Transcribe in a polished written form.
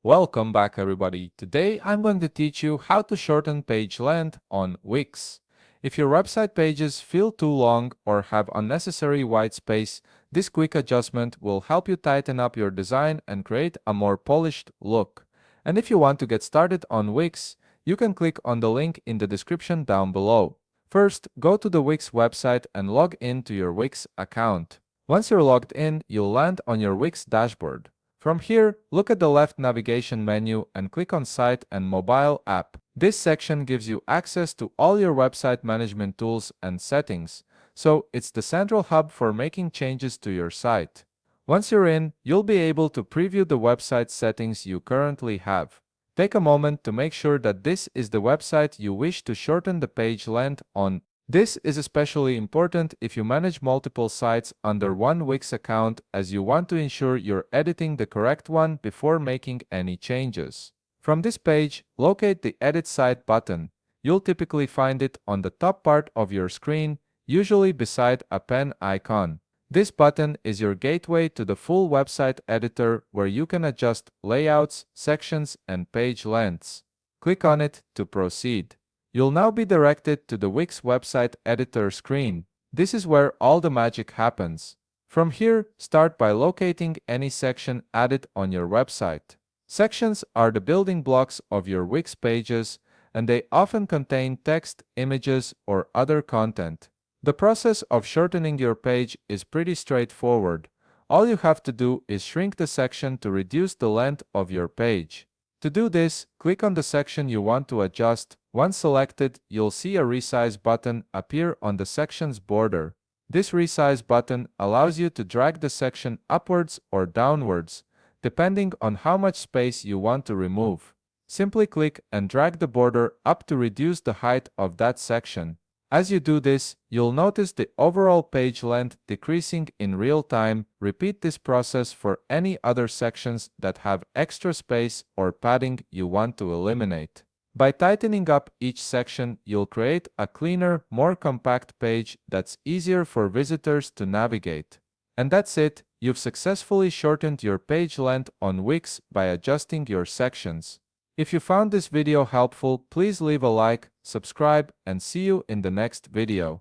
Welcome back everybody. Today I'm going to teach you how to shorten page length on Wix. If your website pages feel too long or have unnecessary white space, this quick adjustment will help you tighten up your design and create a more polished look. And if you want to get started on Wix, you can click on the link in the description down below. First, go to the Wix website and log in to your Wix account. Once you're logged in, you'll land on your Wix dashboard. From here, look at the left navigation menu and click on Site and Mobile App. This section gives you access to all your website management tools and settings, so it's the central hub for making changes to your site. Once you're in, you'll be able to preview the website settings you currently have. Take a moment to make sure that this is the website you wish to shorten the page length on. This is especially important if you manage multiple sites under one Wix account, as you want to ensure you're editing the correct one before making any changes. From this page, locate the Edit Site button. You'll typically find it on the top part of your screen, usually beside a pen icon. This button is your gateway to the full website editor where you can adjust layouts, sections, and page lengths. Click on it to proceed. You'll now be directed to the Wix website editor screen. This is where all the magic happens. From here, start by locating any section added on your website. Sections are the building blocks of your Wix pages, and they often contain text, images, or other content. The process of shortening your page is pretty straightforward. All you have to do is shrink the section to reduce the length of your page. To do this, click on the section you want to adjust. Once selected, you'll see a resize button appear on the section's border. This resize button allows you to drag the section upwards or downwards, depending on how much space you want to remove. Simply click and drag the border up to reduce the height of that section. As you do this, you'll notice the overall page length decreasing in real time. Repeat this process for any other sections that have extra space or padding you want to eliminate. By tightening up each section, you'll create a cleaner, more compact page that's easier for visitors to navigate. And that's it, you've successfully shortened your page length on Wix by adjusting your sections. If you found this video helpful, please leave a like, subscribe, and see you in the next video.